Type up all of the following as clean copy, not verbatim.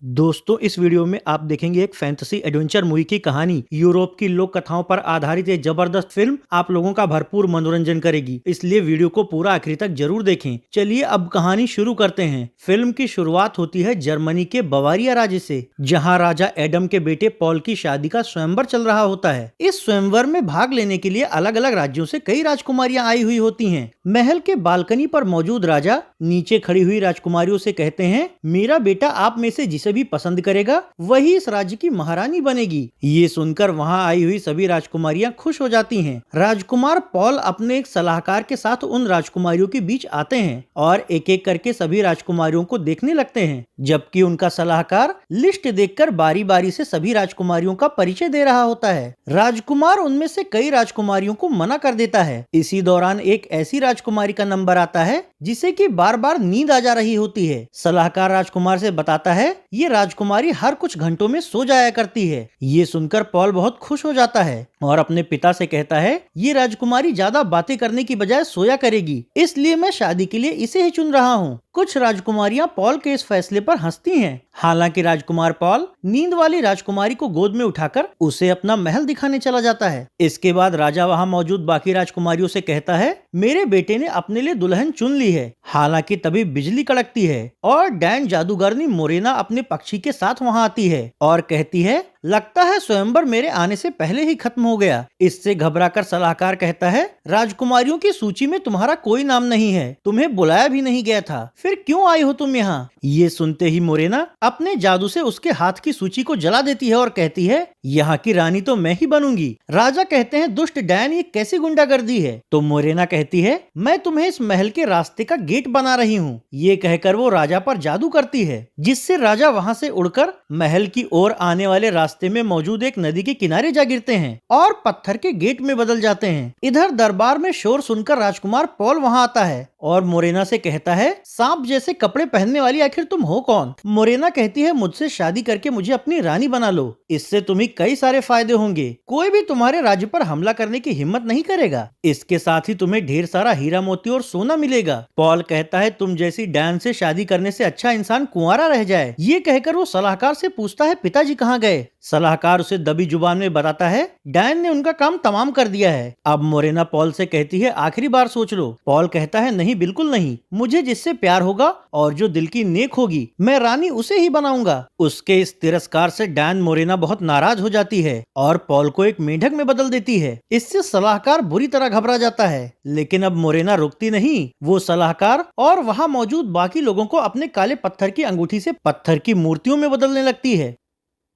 दोस्तों, इस वीडियो में आप देखेंगे एक फैंटेसी एडवेंचर मूवी की कहानी। यूरोप की लोक कथाओं पर आधारित एक जबरदस्त फिल्म आप लोगों का भरपूर मनोरंजन करेगी, इसलिए वीडियो को पूरा आखिरी तक जरूर देखें। चलिए अब कहानी शुरू करते हैं। फिल्म की शुरुआत होती है जर्मनी के बवारिया राज्य से, जहां राजा एडम के बेटे पॉल की शादी का स्वयंवर चल रहा होता है। इस स्वयंवर में भाग लेने के लिए अलग अलग राज्यों से कई राजकुमारियां आई हुई होती हैं। महल के बालकनी पर मौजूद राजा नीचे खड़ी हुई राजकुमारियों से कहते हैं, मेरा बेटा आप में से जिसे भी पसंद करेगा वही इस राज्य की महारानी बनेगी। ये सुनकर वहां आई हुई सभी राजकुमारियां खुश हो जाती हैं। राजकुमार पॉल अपने एक सलाहकार के साथ उन राजकुमारियों के बीच आते हैं और एक एक करके सभी राजकुमारियों को देखने लगते हैं, जबकि उनका सलाहकार लिस्ट देखकर बारी बारी से सभी राजकुमारियों का परिचय दे रहा होता है। राजकुमार उनमें से कई राजकुमारियों को मना कर देता है। इसी दौरान एक ऐसी राजकुमारी का नंबर आता है जिसे कि बार बार नींद आ जा रही होती है। सलाहकार राजकुमार से बताता है, ये राजकुमारी हर कुछ घंटों में सो जाया करती है। ये सुनकर पॉल बहुत खुश हो जाता है और अपने पिता से कहता है, ये राजकुमारी ज्यादा बातें करने की बजाय सोया करेगी, इसलिए मैं शादी के लिए इसे ही चुन रहा हूँ। कुछ राजकुमारियां पॉल के इस फैसले पर हंसती हैं। हालांकि राजकुमार पॉल नींद वाली राजकुमारी को गोद में उठाकर उसे अपना महल दिखाने चला जाता है। इसके बाद राजा वहां मौजूद बाकी राजकुमारियों से कहता है, मेरे बेटे ने अपने लिए दुल्हन चुन ली है। हालांकि तभी बिजली कड़कती है और डैन जादूगरनी मोरेना अपने पक्षी के साथ वहां आती है और कहती है, लगता है स्वयंवर मेरे आने से पहले ही खत्म हो गया। इससे घबराकर सलाहकार कहता है, राजकुमारियों की सूची में तुम्हारा कोई नाम नहीं है, तुम्हें बुलाया भी नहीं गया था, फिर क्यों आई हो तुम यहाँ? ये सुनते ही मोरेना अपने जादू से उसके हाथ की सूची को जला देती है और कहती है, यहाँ की रानी तो मैं ही बनूंगी। राजा कहते हैं, दुष्ट डैन, ये कैसी गुंडागर्दी है? तो मोरेना कहती है, मैं तुम्हें इस महल के रास्ते का गेट बना रही हूँ। ये कहकर वो राजा पर जादू करती है, जिससे राजा वहाँ से उड़कर महल की ओर आने वाले रास्ते में मौजूद एक नदी के किनारे जा गिरते हैं और पत्थर के गेट में बदल जाते हैं। इधर दरबार में शोर सुनकर राजकुमार पॉल वहाँ आता है और मोरेना से कहता है, सांप जैसे कपड़े पहनने वाली आखिर तुम हो कौन? मोरेना कहती है, मुझसे शादी करके मुझे अपनी रानी बना लो, इससे तुम्हें कई सारे फायदे होंगे। कोई भी तुम्हारे राज्य पर हमला करने की हिम्मत नहीं करेगा। इसके साथ ही तुम्हें ढेर सारा हीरा मोती और सोना मिलेगा। पॉल कहता है, तुम जैसी डैन से शादी करने से अच्छा इंसान कुंवारा रह जाए। ये कहकर वो सलाहकार से पूछता है, पिताजी कहाँ गए? सलाहकार उसे दबी जुबान में बताता है, डैन ने उनका काम तमाम कर दिया है। अब मोरेना पॉल से कहती है, आखिरी बार सोच लो। पॉल कहता है, नहीं, बिल्कुल नहीं, मुझे जिससे प्यार होगा और जो दिल की नेक होगी मैं रानी उसे ही बनाऊंगा। उसके इस तिरस्कार से डैन मोरेना बहुत नाराज हो जाती है और पॉल को एक मेंढक में बदल देती है। इससे सलाहकार बुरी तरह घबरा जाता है, लेकिन अब मोरेना रुकती नहीं। वो सलाहकार और वहाँ मौजूद बाकी लोगों को अपने काले पत्थर की अंगूठी से पत्थर की मूर्तियों में बदलने लगती है।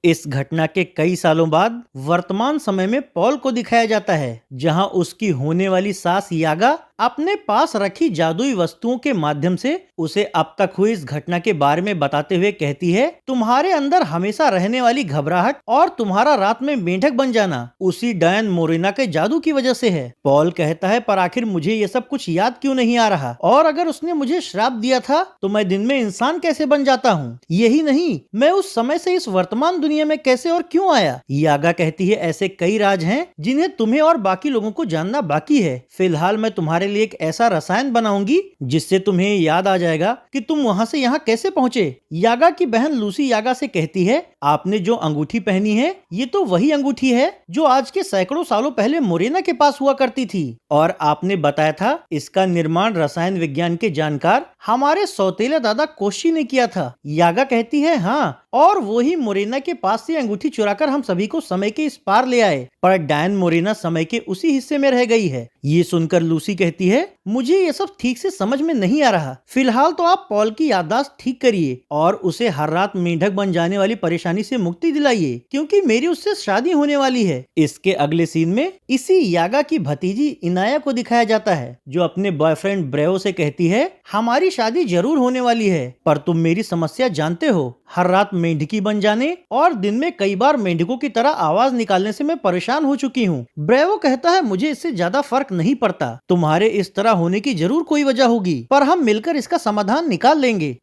इस घटना के कई सालों बाद वर्तमान समय में पॉल को दिखाया जाता है, जहां उसकी होने वाली सास यागा अपने पास रखी जादुई वस्तुओं के माध्यम से उसे अब तक हुई इस घटना के बारे में बताते हुए कहती है, तुम्हारे अंदर हमेशा रहने वाली घबराहट और तुम्हारा रात में मेंढक बन जाना उसी डैन मोरेना के जादू की वजह से है। पॉल कहता है, पर आखिर मुझे ये सब कुछ याद क्यों नहीं आ रहा? और अगर उसने मुझे श्राप दिया था तो मैं दिन में इंसान कैसे बन जाता हूँ? यही नहीं, मैं उस समय से इस वर्तमान दुनिया में कैसे और क्यों आया? यागा कहती है, ऐसे कई राज हैं जिन्हें तुम्हें और बाकी लोगों को जानना बाकी है। फिलहाल मैं तुम्हारे लिए एक ऐसा रसायन बनाऊंगी जिससे तुम्हें याद आ जाएगा कि तुम वहां से यहाँ कैसे पहुँचे। यागा की बहन लूसी यागा से कहती है, आपने जो अंगूठी पहनी है ये तो वही अंगूठी है जो आज के सैकड़ों सालों पहले मोरेना के पास हुआ करती थी, और आपने बताया था इसका निर्माण रसायन विज्ञान के जानकार हमारे सौतेले दादा कोशी ने किया था। यागा कहती है, हाँ, और वो ही मोरेना के पास से अंगूठी चुराकर हम सभी को समय के इस पार ले आए, पर डैन मोरेना समय के उसी हिस्से में रह गई है। ये सुनकर लूसी कहती है, मुझे ये सब ठीक से समझ में नहीं आ रहा। फिलहाल तो आप पॉल की याददाश्त ठीक करिए और उसे हर रात मेंढक बन जाने वाली परेशानी से मुक्ति दिलाइए, क्योंकि मेरी उससे शादी होने वाली है। इसके अगले सीन में इसी यागा की भतीजी इनाया को दिखाया जाता है, जो अपने बॉयफ्रेंड ब्रेवो से कहती है, हमारी शादी जरूर होने वाली है, पर तुम मेरी समस्या जानते हो। हर रात मेंढकी बन जाने और दिन में कई बार मेंढकों की तरह आवाज निकालने से मैं परेशान हो चुकी हूँ। ब्रेवो कहता है, मुझे इससे ज्यादा फर्क नहीं पड़ता, तुम्हारे इस तरह होने की जरूर कोई वजह होगी, पर हम मिलकर इसका समाधान निकाल लेंगे।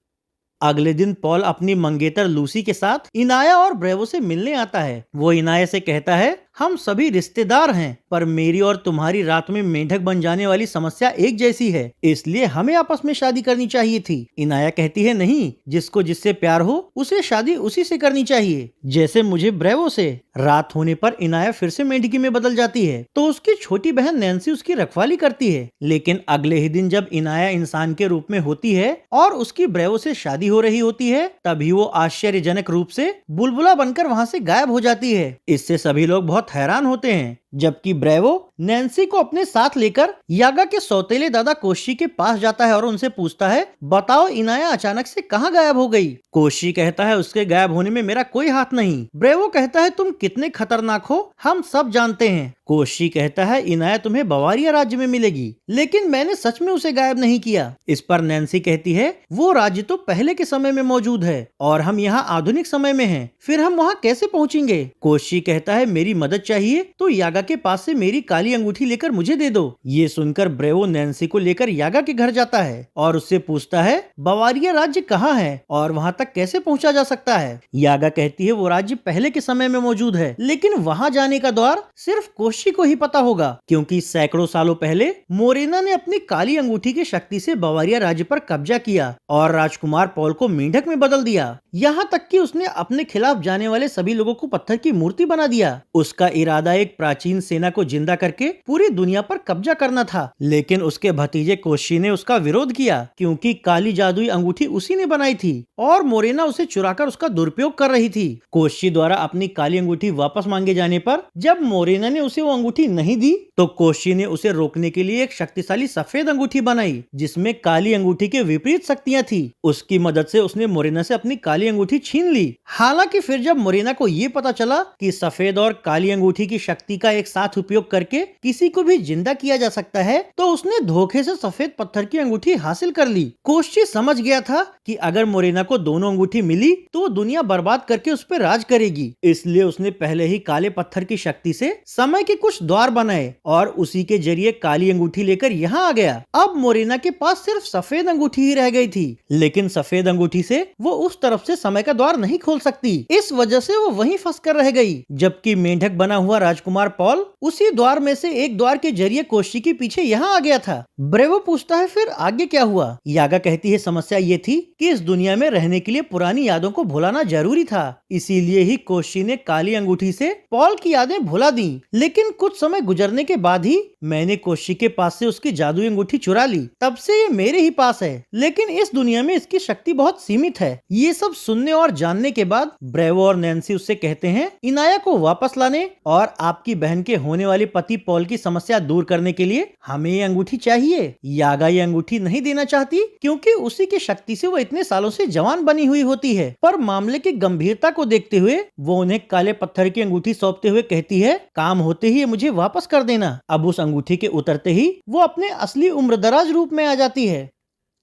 अगले दिन पॉल अपनी मंगेतर लूसी के साथ इनाया और ब्रेवो से मिलने आता है। वो इनाया से कहता है, हम सभी रिश्तेदार हैं, पर मेरी और तुम्हारी रात में मेंढक बन जाने वाली समस्या एक जैसी है, इसलिए हमें आपस में शादी करनी चाहिए थी। इनाया कहती है नहीं, जिसको जिससे प्यार हो उसे शादी उसी से करनी चाहिए, जैसे मुझे ब्रेवो से। रात होने पर इनाया फिर से मेंढकी में बदल जाती है तो उसकी छोटी बहन नैन्सी उसकी रखवाली करती है। लेकिन अगले ही दिन जब इनाया इंसान के रूप में होती है और उसकी ब्रेवो से शादी हो रही होती है, तभी वो आश्चर्यजनक रूप से बुलबुला बनकर वहाँ से गायब हो जाती है। इससे सभी लोग बहुत हैरान होते हैं, जबकि ब्रेवो नैन्सी को अपने साथ लेकर यागा के सौतेले दादा कोशी के पास जाता है और उनसे पूछता है, बताओ इनाया अचानक से कहाँ गायब हो गई। कोशी कहता है, उसके गायब होने में मेरा कोई हाथ नहीं। ब्रेवो कहता है, तुम कितने खतरनाक हो हम सब जानते हैं। कोशी कहता है, इनाया तुम्हें बवारिया राज्य में मिलेगी, लेकिन मैंने सच में उसे गायब नहीं किया। इस पर नैन्सी कहती है, वो राज्य तो पहले के समय में मौजूद है और हम यहाँ आधुनिक समय में हैं, फिर हम वहाँ कैसे पहुँचेंगे। कोशी कहता है, मेरी मदद चाहिए तो यागा के पास से मेरी काली अंगूठी लेकर मुझे दे दो। ये सुनकर ब्रेवो नैन्सी को लेकर यागा के घर जाता है और उससे पूछता है, बवारिया राज्य कहाँ है और वहाँ तक कैसे पहुँचा जा सकता है। यागा कहती है, वो राज्य पहले के समय में मौजूद है, लेकिन वहाँ जाने का द्वार सिर्फ कोशी को ही पता होगा, क्योंकि सैकड़ों सालों पहले मोरेना ने अपनी काली अंगूठी की शक्ति से बवारिया राज्य पर कब्जा किया और राजकुमार पॉल को मेंढक में बदल दिया। यहाँ तक कि उसने अपने खिलाफ जाने वाले सभी लोगों को पत्थर की मूर्ति बना दिया। उसका इरादा एक प्राचीन सेना को जिंदा करके पूरी दुनिया पर कब्जा करना था, लेकिन उसके भतीजे कोशी ने उसका विरोध किया, क्योंकि काली जादुई अंगूठी उसी ने बनाई थी और मोरेना उसे चुराकर उसका दुरुपयोग कर रही थी। कोशी द्वारा अपनी काली अंगूठी वापस मांगे जाने पर जब मोरेना ने उसे वो अंगूठी नहीं दी, तो कोशी ने उसे रोकने के लिए एक शक्तिशाली सफेद अंगूठी बनाई, जिसमें काली अंगूठी के विपरीत शक्तियाँ थी। उसकी मदद से उसने मोरेना से अपनी काली अंगूठी छीन ली। हालांकि फिर जब मोरेना को ये पता चला कि सफेद और काली अंगूठी की शक्ति का एक साथ उपयोग करके किसी को भी जिंदा किया जा सकता है, तो उसने धोखे से सफेद पत्थर की अंगूठी हासिल कर ली। कोशी समझ गया था कि अगर मोरेना को दोनों अंगूठी मिली तो वो दुनिया बर्बाद करके उस पर राज करेगी, इसलिए उसने पहले ही काले पत्थर की शक्ति से समय के कुछ द्वार बनाए और उसी के जरिए काली अंगूठी लेकर यहाँ आ गया। अब मोरेना के पास सिर्फ सफेद अंगूठी ही रह गई थी, लेकिन सफेद अंगूठी से वो उस तरफ से समय का द्वार नहीं खोल सकती। इस वजह से वो वहीं फंस कर रह गई, जबकि मेंढक बना हुआ राजकुमार पॉल उसी द्वार में से एक द्वार के जरिए कोशी के पीछे यहाँ आ गया था। ब्रेवो पूछता है, फिर आगे क्या हुआ। यागा कहती है, समस्या ये थी कि इस दुनिया में रहने के लिए पुरानी यादों को भुलाना जरूरी था, इसीलिए ही कोशी ने काली अंगूठी से पॉल की यादें भुला दी। लेकिन कुछ समय गुजरने के बाद ही मैंने कोशी के पास से उसकी जादुई अंगूठी चुरा ली, तब से ये मेरे ही पास है, लेकिन इस दुनिया में इसकी शक्ति बहुत सीमित है। ये सब सुनने और जानने के बाद ब्रेवो और नैन्सी उससे कहते हैं, इनाया को वापस लाने और आपकी बहन के होने वाले पति पॉल की समस्या दूर करने के लिए हमें ये अंगूठी चाहिए। यागा ये अंगूठी नहीं देना चाहती, क्योंकि उसी की शक्ति से वो इतने सालों से जवान बनी हुई होती है, पर मामले की गंभीरता को देखते हुए वो उन्हें काले पत्थर की अंगूठी सौंपते हुए कहती है, काम होते ही मुझे वापस कर देना। अब उस अंगूठी के उतरते ही वो अपने असली उम्रदराज रूप में आ जाती है।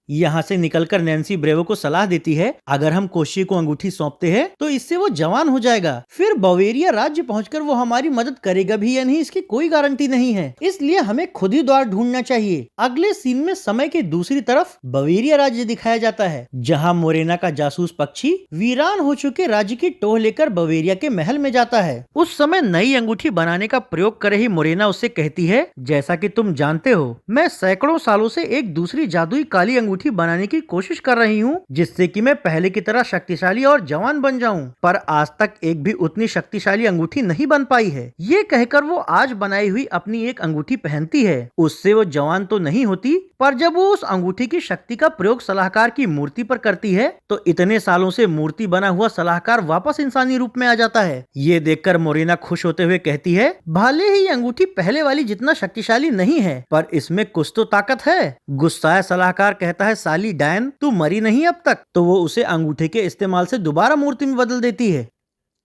यहाँ से निकलकर नैन्सी ब्रेवो को सलाह देती है, अगर हम कोशी को अंगूठी सौंपते हैं तो इससे वो जवान हो जाएगा, फिर बवेरिया राज्य पहुंचकर वो हमारी मदद करेगा भी या नहीं इसकी कोई गारंटी नहीं है, इसलिए हमें खुद ही द्वार ढूंढना चाहिए। अगले सीन में समय के दूसरी तरफ बवेरिया राज्य दिखाया जाता है, जहाँ मोरेना का जासूस पक्षी वीरान हो चुके राज्य की टोह लेकर बवेरिया के महल में जाता है। उस समय नई अंगूठी बनाने का प्रयोग कर रही मोरेना उससे कहती है, जैसा कि तुम जानते हो मैं सैकड़ों सालों से एक दूसरी जादुई काली अंगूठी बनाने की कोशिश कर रही हूँ, जिससे कि मैं पहले की तरह शक्तिशाली और जवान बन जाऊं, पर आज तक एक भी उतनी शक्तिशाली अंगूठी नहीं बन पाई है। ये कहकर वो आज बनाई हुई अपनी एक अंगूठी पहनती है। उससे वो जवान तो नहीं होती, पर जब वो उस अंगूठी की शक्ति का प्रयोग सलाहकार की मूर्ति पर करती है तो इतने सालों से मूर्ति बना हुआ सलाहकार वापस इंसानी रूप में आ जाता है। ये देखकर मोरेना खुश होते हुए कहती है, भले ही अंगूठी पहले वाली जितना शक्तिशाली नहीं है, पर इसमें कुछ तो ताकत है। गुस्साया सलाहकार कहता है, साली डायन, तू मरी नहीं अब तक, तो वो उसे अंगूठे के इस्तेमाल से दोबारा मूर्ति में बदल देती है।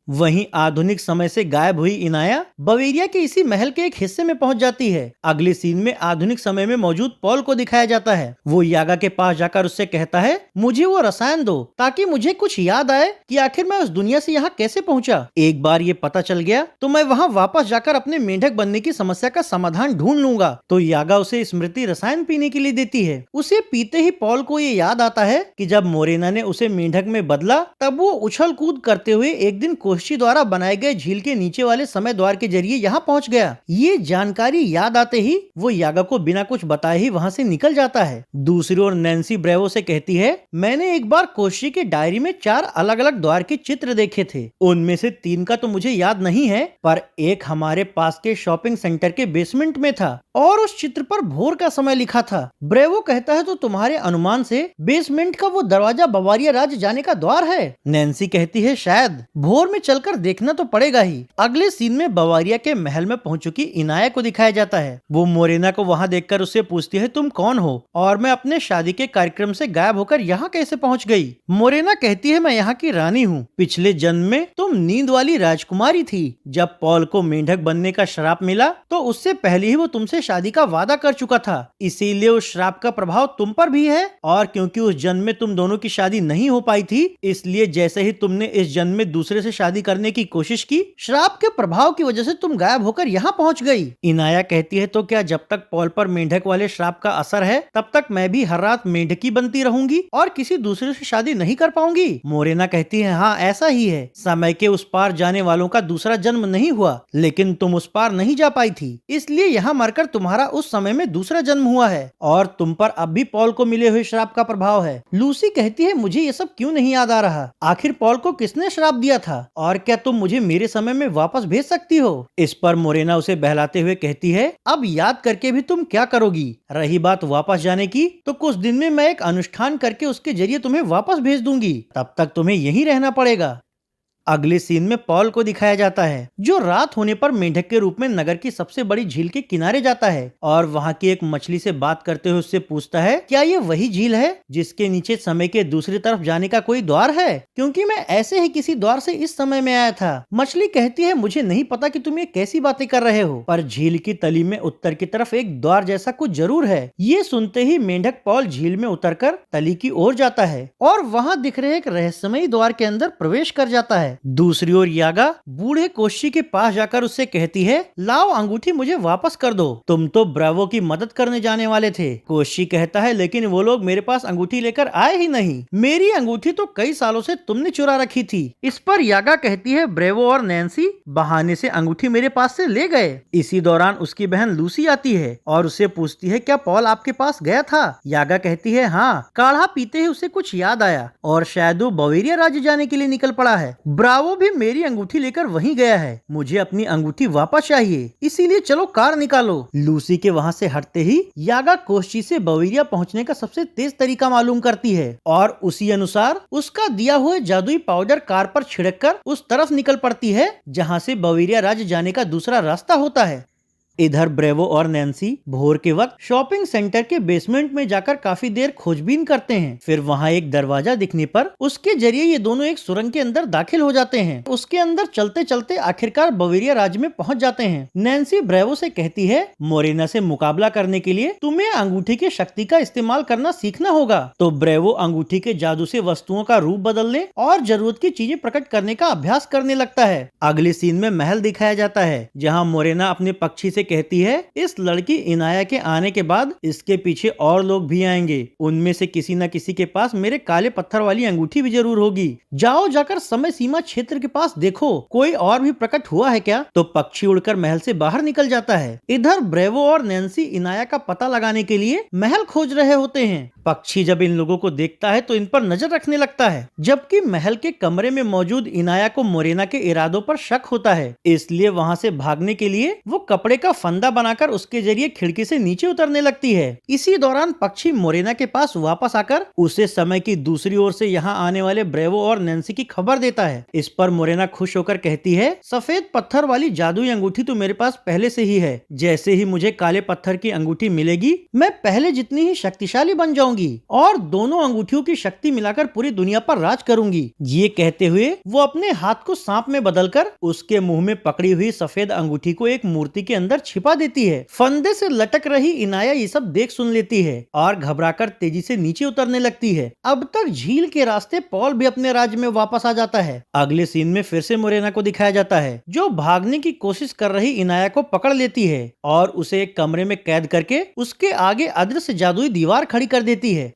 वहीं आधुनिक समय से गायब हुई इनाया बवेरिया के इसी महल के एक हिस्से में पहुंच जाती है। अगले सीन में आधुनिक समय में मौजूद पॉल को दिखाया जाता है। वो यागा के पास जाकर उससे कहता है, मुझे वो रसायन दो ताकि मुझे कुछ याद आए कि आखिर मैं उस दुनिया से यहाँ कैसे पहुँचा। एक बार ये पता चल गया तो मैं वहाँ वापस जाकर अपने मेंढक बनने की समस्या का समाधान ढूंढ लूंगा। तो यागा उसे स्मृति रसायन पीने के लिए देती है। उसे पीते ही पॉल को ये याद आता है कि जब मोरेना ने उसे मेंढक में बदला तब वो उछल कूद करते हुए एक दिन कोशी द्वारा बनाए गए झील के नीचे वाले समय द्वार के जरिए यहाँ पहुँच गया। ये जानकारी याद आते ही वो यागा को बिना कुछ बताए ही वहाँ से निकल जाता है। दूसरी ओर नैन्सी ब्रेवो से कहती है, मैंने एक बार कोशी की डायरी में 4 अलग अलग द्वार के चित्र देखे थे। उनमें से 3 का तो मुझे याद नहीं है, पर एक हमारे पास के शॉपिंग सेंटर के बेसमेंट में था और उस चित्र पर भोर का समय लिखा था। ब्रेवो कहता है, तो तुम्हारे अनुमान से बेसमेंट का वो दरवाजा बवारिया राज्य जाने का द्वार है? नैन्सी कहती है, शायद भोर में चलकर देखना तो पड़ेगा ही। अगले सीन में बवारिया के महल में पहुंच चुकी इनाया को दिखाया जाता है। वो मोरेना को वहां देखकर उससे पूछती है, तुम कौन हो और मैं अपने शादी के कार्यक्रम से गायब होकर यहाँ कैसे पहुँच गई? मोरेना कहती है, मैं यहाँ की रानी हूँ। पिछले जन्म में तुम नींद वाली राजकुमारी थी। जब पॉल को मेंढक बनने का श्राप मिला तो उससे पहले ही वो तुमसे शादी का वादा कर चुका था, इसीलिए उस श्राप का प्रभाव तुम पर भी है। और क्योंकि उस जन्म में तुम दोनों की शादी नहीं हो पाई थी, इसलिए जैसे ही तुमने इस जन्म में दूसरे से शादी करने की कोशिश की, श्राप के प्रभाव की वजह से तुम गायब होकर यहाँ पहुँच गई। इनाया कहती है, तो क्या जब तक पॉल पर मेंढक वाले श्राप का असर है तब तक मैं भी हर रात मेंढकी बनती रहूंगी और किसी दूसरे से शादी नहीं कर पाऊंगी? मोरेना कहती है, हाँ ऐसा ही है। समय के उस पार जाने वालों का दूसरा जन्म नहीं हुआ, लेकिन तुम उस पार नहीं जा पाई थी, इसलिए यहाँ मरकर तुम्हारा उस समय में दूसरा जन्म हुआ है और तुम पर अब भी पॉल को मिले हुए श्राप का प्रभाव है। लूसी कहती है, मुझे ये सब क्यों नहीं याद आ रहा? आखिर पॉल को किसने श्राप दिया था और क्या तुम मुझे मेरे समय में वापस भेज सकती हो? इस पर मोरेना उसे बहलाते हुए कहती है, अब याद करके भी तुम क्या करोगी? रही बात वापस जाने की, तो कुछ दिन में मैं एक अनुष्ठान करके उसके जरिए तुम्हें वापस भेज दूंगी। तब तक तुम्हें यहीं रहना पड़ेगा। अगले सीन में पॉल को दिखाया जाता है, जो रात होने पर मेंढक के रूप में नगर की सबसे बड़ी झील के किनारे जाता है और वहाँ की एक मछली से बात करते हुए उससे पूछता है, क्या ये वही झील है जिसके नीचे समय के दूसरी तरफ जाने का कोई द्वार है? क्योंकि मैं ऐसे ही किसी द्वार से इस समय में आया था। मछली कहती है, मुझे नहीं पता कि तुम ये कैसी बातें कर रहे हो, पर झील की तली में उत्तर की तरफ एक द्वार जैसा कुछ जरूर है। ये सुनते ही मेंढक पॉल झील में उतरकर तली की ओर जाता है और वहाँ दिख रहे एक रहस्यमयी द्वार के अंदर प्रवेश कर जाता है। दूसरी ओर यागा बूढ़े कोशी के पास जाकर उससे कहती है, लाओ अंगूठी मुझे वापस कर दो, तुम तो ब्रावो की मदद करने जाने वाले थे। कोशी कहता है, लेकिन वो लोग मेरे पास अंगूठी लेकर आए ही नहीं, मेरी अंगूठी तो कई सालों से तुमने चुरा रखी थी। इस पर यागा कहती है, ब्रेवो और नैन्सी बहाने से अंगूठी मेरे पास से ले गए। इसी दौरान उसकी बहन लूसी आती है और उससे पूछती है, क्या पॉल आपके पास गया था? यागा कहती है, हाँ, काढ़ा पीते ही उसे कुछ याद आया और शायद वो बवेरिया राज्य जाने के लिए निकल पड़ा है। ब्रावो भी मेरी अंगूठी लेकर वहीं गया है, मुझे अपनी अंगूठी वापस चाहिए, इसीलिए चलो कार निकालो। लूसी के वहाँ से हटते ही यागा कोशी से बवेरिया पहुँचने का सबसे तेज तरीका मालूम करती है और उसी अनुसार उसका दिया हुआ जादुई पाउडर कार पर छिड़ककर उस तरफ निकल पड़ती है जहाँ से बवेरिया राज्य जाने का दूसरा रास्ता होता है। इधर ब्रेवो और नैन्सी भोर के वक्त शॉपिंग सेंटर के बेसमेंट में जाकर काफी देर खोजबीन करते हैं। फिर वहाँ एक दरवाजा दिखने पर उसके जरिए ये दोनों एक सुरंग के अंदर दाखिल हो जाते हैं। उसके अंदर चलते चलते आखिरकार बवेरिया राज्य में पहुँच जाते हैं। नैन्सी ब्रेवो से कहती है, मोरेना से मुकाबला करने के लिए तुम्हें अंगूठी की शक्ति का इस्तेमाल करना सीखना होगा। तो ब्रेवो अंगूठी के जादू से वस्तुओं का रूप बदलने और जरूरत की चीजें प्रकट करने का अभ्यास करने लगता है। अगले सीन में महल दिखाया जाता है, जहाँ मोरेना अपने पक्षी से कहती है, इस लड़की इनाया के आने के बाद इसके पीछे और लोग भी आएंगे, उनमें से किसी न किसी के पास मेरे काले पत्थर वाली अंगूठी भी जरूर होगी। जाओ जाकर समय सीमा क्षेत्र के पास देखो, कोई और भी प्रकट हुआ है क्या? तो पक्षी उड़कर महल से बाहर निकल जाता है। इधर ब्रेवो और नैन्सी इनाया का पता लगाने के लिए महल खोज रहे होते हैं। पक्षी जब इन लोगों को देखता है तो इन पर नजर रखने लगता है, जबकि महल के कमरे में मौजूद इनाया को मोरेना के इरादों पर शक होता है, इसलिए वहाँ से भागने के लिए वो कपड़े का फंदा बनाकर उसके जरिए खिड़की से नीचे उतरने लगती है। इसी दौरान पक्षी मोरेना के पास वापस आकर उसे समय की दूसरी ओर से यहाँ आने वाले ब्रेवो और नैन्सी की खबर देता है। इस पर मोरेना खुश होकर कहती है, सफेद पत्थर वाली जादुई अंगूठी तो मेरे पास पहले से ही है, जैसे ही मुझे काले पत्थर की अंगूठी मिलेगी मैं पहले जितनी ही शक्तिशाली बन जाऊंगी और दोनों अंगूठियों की शक्ति मिलाकर पूरी दुनिया पर राज करूंगी। ये कहते हुए वो अपने हाथ को सांप में बदलकर उसके मुंह में पकड़ी हुई सफेद अंगूठी को एक मूर्ति के अंदर छिपा देती है। फंदे से लटक रही इनाया ये सब देख सुन लेती है और घबराकर तेजी से नीचे उतरने लगती है। अब तक झील के रास्ते पॉल भी अपने राज्य में वापस आ जाता है। अगले सीन में फिर से मोरेना को दिखाया जाता है, जो भागने की कोशिश कर रही इनाया को पकड़ लेती है और उसे एक कमरे में कैद करके उसके आगे अदृश्य जादुई दीवार खड़ी कर देती है।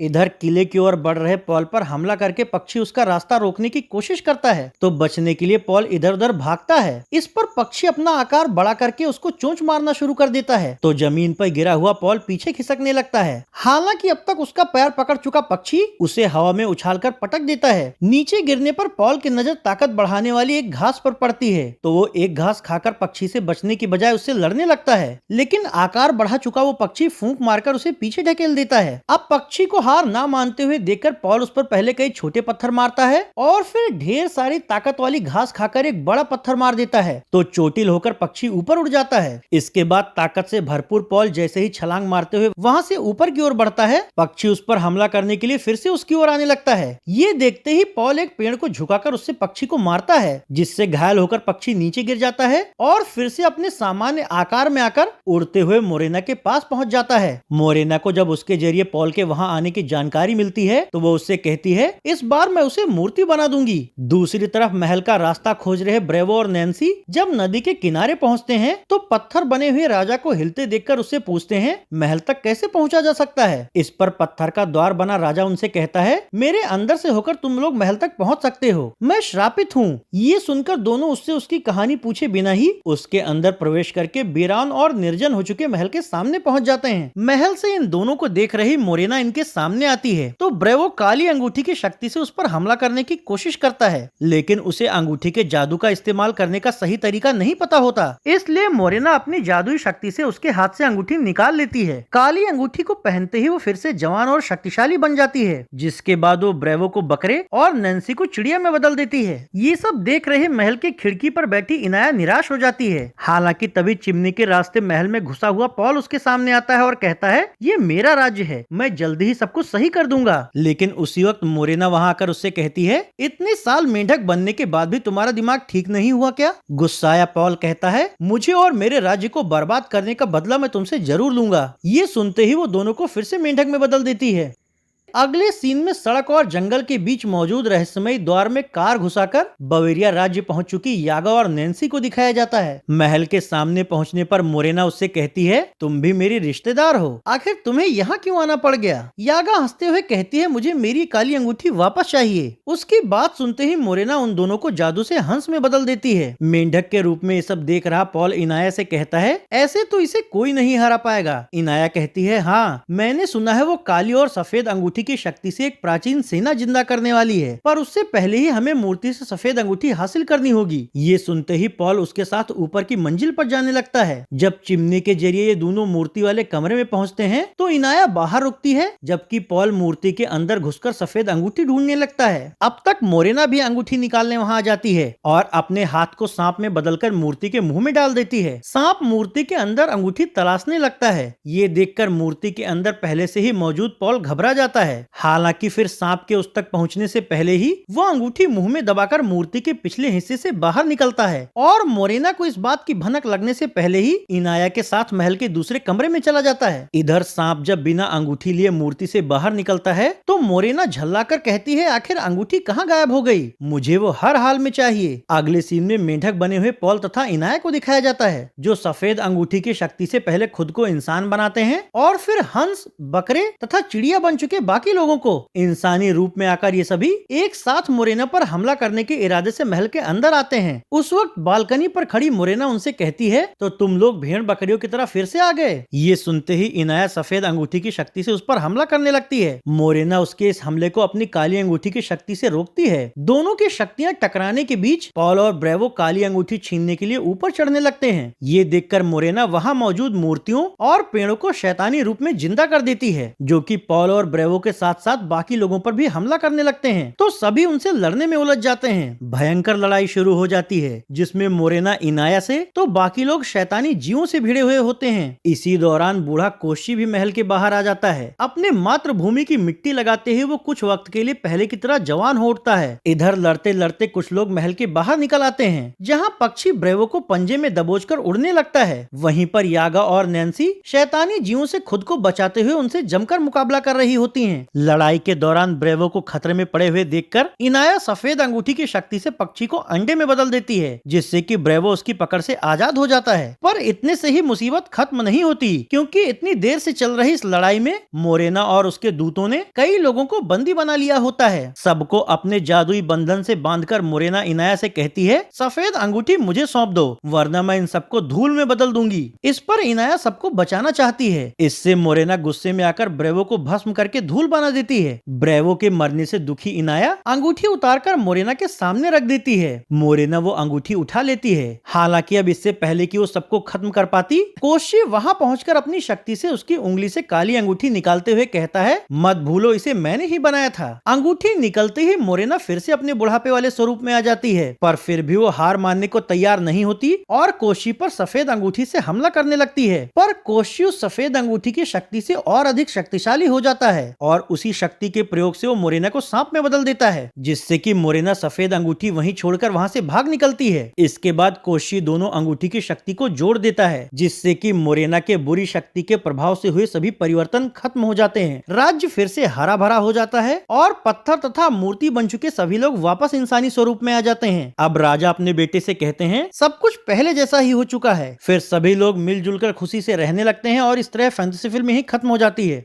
इधर किले की ओर बढ़ रहे पॉल पर हमला करके पक्षी उसका रास्ता रोकने की कोशिश करता है, तो बचने के लिए पॉल इधर उधर भागता है। इस पर पक्षी अपना आकार बड़ा करके उसको चोंच मारना शुरू कर देता है, तो जमीन पर गिरा हुआ पॉल पीछे खिसकने लगता है। हालांकि अब तक उसका पैर पकड़ चुका पक्षी उसे हवा में उछालकर पटक देता है। नीचे गिरने पर पॉल की नजर ताकत बढ़ाने वाली एक घास पर पड़ती है, तो वो एक घास खाकर पक्षी से बचने की बजाय उससे लड़ने लगता है, लेकिन आकार बढ़ा चुका वो पक्षी फूंक मारकर उसे पीछे ढकेल देता है। अब पक्षी को हार ना मानते हुए देखकर पॉल उस पर पहले कई छोटे पत्थर मारता है और फिर ढेर सारी ताकत वाली घास खाकर एक बड़ा पत्थर मार देता है, तो चोटिल होकर पक्षी ऊपर उड़ जाता है। इसके बाद ताकत से भरपूर पॉल जैसे ही छलांग मारते हुए वहां से ऊपर की ओर बढ़ता है, पक्षी उस पर हमला करने के लिए फिर से उसकी ओर आने लगता है। ये देखते ही पॉल एक पेड़ को झुकाकर उससे पक्षी को मारता है, जिससे घायल होकर पक्षी नीचे गिर जाता है और फिर से अपने सामान्य आकार में आकर उड़ते हुए मोरेना के पास पहुंच जाता है। मोरेना को जब उसके जरिए पॉल के वहां आने की जानकारी मिलती है, तो वो उससे कहती है इस बार मैं उसे मूर्ति बना दूंगी। दूसरी तरफ महल का रास्ता खोज रहे ब्रेवो और नैन्सी जब नदी के किनारे पहुंचते हैं, तो पत्थर बने हुए राजा को हिलते देखकर उससे पूछते हैं महल तक कैसे पहुंचा जा सकता है। इस पर पत्थर का द्वार बना राजा उनसे कहता है मेरे अंदर से होकर तुम लोग महल तक पहुंच सकते हो, मैं श्रापित हूँ। ये सुनकर दोनों उससे उसकी कहानी पूछे बिना ही उसके अंदर प्रवेश करके वीरान और निर्जन हो चुके महल के सामने पहुंच जाते हैं। महल से इन दोनों को देख रही मोरेना इनके सामने आती है, तो ब्रेवो काली अंगूठी की शक्ति से उस पर हमला करने की कोशिश करता है, लेकिन उसे अंगूठी के जादू का इस्तेमाल करने का सही तरीका नहीं पता होता, इसलिए मोरेना अपनी जादुई शक्ति से उसके हाथ से अंगूठी निकाल लेती है। काली अंगूठी को पहनते ही वो फिर से जवान और शक्तिशाली बन जाती है, जिसके बाद वो ब्रेवो को बकरे और नैन्सी को चिड़िया में बदल देती है। ये सब देख रहे महल की खिड़की पर बैठी इनाया निराश हो जाती है। हालांकि तभी चिमनी के रास्ते महल में घुसा हुआ पॉल उसके सामने आता है और कहता है ये मेरा राज्य है, मैं जल्दी ही सब कुछ सही कर दूंगा। लेकिन उसी वक्त मोरेना वहां आकर उससे कहती है इतने साल मेंढक बनने के बाद भी तुम्हारा दिमाग ठीक नहीं हुआ क्या? गुस्साया पॉल कहता है मुझे और मेरे राज्य को बर्बाद करने का बदला मैं तुमसे जरूर लूंगा। ये सुनते ही वो दोनों को फिर से मेंढक में बदल देती है। अगले सीन में सड़क और जंगल के बीच मौजूद रहस्यमयी द्वार में कार घुसाकर बवेरिया राज्य पहुंच चुकी यागा और नैन्सी को दिखाया जाता है। महल के सामने पहुंचने पर मोरेना उससे कहती है तुम भी मेरी रिश्तेदार हो, आखिर तुम्हें यहाँ क्यों आना पड़ गया? यागा हंसते हुए कहती है मुझे मेरी काली अंगूठी वापस चाहिए। उसकी बात सुनते ही मोरेना उन दोनों को जादू से हंस में बदल देती है। मेंढक के रूप में ये सब देख रहा पॉल इनाया से कहता है ऐसे तो इसे कोई नहीं हरा पाएगा। इनाया कहती है हाँ, मैंने सुना है वो काली और सफेद अंगूठी की शक्ति से एक प्राचीन सेना जिंदा करने वाली है, पर उससे पहले ही हमें मूर्ति से सफेद अंगूठी हासिल करनी होगी। ये सुनते ही पॉल उसके साथ ऊपर की मंजिल पर जाने लगता है। जब चिमनी के जरिए ये दोनों मूर्ति वाले कमरे में पहुंचते हैं, तो इनाया बाहर रुकती है, जबकि पॉल मूर्ति के अंदर घुसकर सफेद अंगूठी ढूंढने लगता है। अब तक मोरेना भी अंगूठी निकालने वहां आ जाती है और अपने हाथ को सांप में बदलकर मूर्ति के मुंह में डाल देती है। सांप मूर्ति के अंदर अंगूठी तलाशने लगता है। ये देखकर मूर्ति के अंदर पहले से ही मौजूद पॉल घबरा जाता है। हालांकि फिर सांप के उस तक पहुंचने से पहले ही वो अंगूठी मुंह में दबाकर मूर्ति के पिछले हिस्से से बाहर निकलता है और मोरेना को इस बात की भनक लगने से पहले ही इनाया के साथ महल के दूसरे कमरे में चला जाता है। इधर सांप जब बिना अंगूठी लिए मूर्ति से बाहर निकलता है, तो मोरेना झल्लाकर कहती है आखिर अंगूठी कहाँ गायब हो गई, मुझे वो हर हाल में चाहिए। अगले सीन में मेंढक बने हुए पॉल तथा इनाया को दिखाया जाता है, जो सफेद अंगूठी की शक्ति से पहले खुद को इंसान बनाते हैं और फिर हंस, बकरे तथा चिड़िया बन चुके बाकी लोगों को इंसानी रूप में आकर ये सभी एक साथ मोरेना पर हमला करने के इरादे से महल के अंदर आते हैं। उस वक्त बालकनी पर खड़ी मोरेना उनसे कहती है तो तुम लोग भेड़ बकरियों की तरह फिर से आ गए। ये सुनते ही इनाया सफेद अंगूठी की शक्ति से उस पर हमला करने लगती है। मोरेना उसके इस हमले को अपनी काली अंगूठी की शक्ति से रोकती है। दोनों की शक्तियां टकराने के बीच पॉल और ब्रेवो काली अंगूठी छीनने के लिए ऊपर चढ़ने लगते हैं। ये देखकर मोरेना वहां मौजूद मूर्तियों और पेड़ों को शैतानी रूप में जिंदा कर देती है, जो कि पॉल और ब्रेवो के साथ साथ बाकी लोगों पर भी हमला करने लगते हैं। तो सभी उनसे लड़ने में उलझ जाते हैं। भयंकर लड़ाई शुरू हो जाती है, जिसमें मोरेना इनाया से तो बाकी लोग शैतानी जीवों से भिड़े हुए होते हैं। इसी दौरान बूढ़ा कोशी भी महल के बाहर आ जाता है। अपने मातृभूमि की मिट्टी लगाते हुए वो कुछ वक्त के लिए पहले की तरह जवान हो उठता है। इधर लड़ते लड़ते कुछ लोग महल के बाहर निकल आते हैं, जहाँ पक्षी ब्रेवो को पंजे में दबोचकर उड़ने लगता है। वहीं पर यागा और नैन्सी शैतानी जीवों से खुद को बचाते हुए उनसे जमकर मुकाबला कर रही होती हैं। हैं। लड़ाई के दौरान ब्रेवो को खतरे में पड़े हुए देखकर इनाया सफेद अंगूठी की शक्ति से पक्षी को अंडे में बदल देती है, जिससे कि ब्रेवो उसकी पकड़ से आजाद हो जाता है। पर इतने से ही मुसीबत खत्म नहीं होती, क्योंकि इतनी देर से चल रही इस लड़ाई में मोरेना और उसके दूतों ने कई लोगों को बंदी बना लिया होता है। सबको अपने जादुई बंधन से बांधकर मोरेना इनाया से कहती है, सफेद अंगूठी मुझे सौंप दो, वरना मैं इन सबको धूल में बदल दूंगी। इस पर इनाया सबको बचाना चाहती है। इससे मोरेना गुस्से में आकर ब्रेवो को भस्म करके धूल बना देती है। ब्रेवो के मरने से दुखी इनाया अंगूठी उतारकर मोरेना के सामने रख देती है। मोरेना वो अंगूठी उठा लेती है। हालांकि अब इससे पहले कि वो सबको खत्म कर पाती, कोशी वहां पहुंचकर अपनी शक्ति से उसकी उंगली से काली अंगूठी निकालते हुए कहता है, मत भूलो इसे मैंने ही बनाया था। अंगूठी निकलते ही मोरेना फिर से अपने बुढ़ापे वाले स्वरूप में आ जाती है, पर फिर भी वो हार मानने को तैयार नहीं होती और कोशी पर सफेद अंगूठी से हमला करने लगती है। पर कोशी उस सफेद अंगूठी की शक्ति से और अधिक शक्तिशाली हो जाता है और उसी शक्ति के प्रयोग से वो मोरेना को सांप में बदल देता है, जिससे कि मोरेना सफेद अंगूठी वहीं छोड़कर वहां से भाग निकलती है। इसके बाद कोशी दोनों अंगूठी की शक्ति को जोड़ देता है, जिससे कि मोरेना के बुरी शक्ति के प्रभाव से हुए सभी परिवर्तन खत्म हो जाते हैं। राज्य फिर से हरा भरा हो जाता है और पत्थर तथा मूर्ति बन चुके सभी लोग वापस इंसानी स्वरूप में आ जाते हैं। अब राजा अपने बेटे से कहते हैं, सब कुछ पहले जैसा ही हो चुका है। फिर सभी लोग मिलजुल कर खुशी से रहने लगते हैं और इस तरह फैंटेसी फिल्म ही खत्म हो जाती है।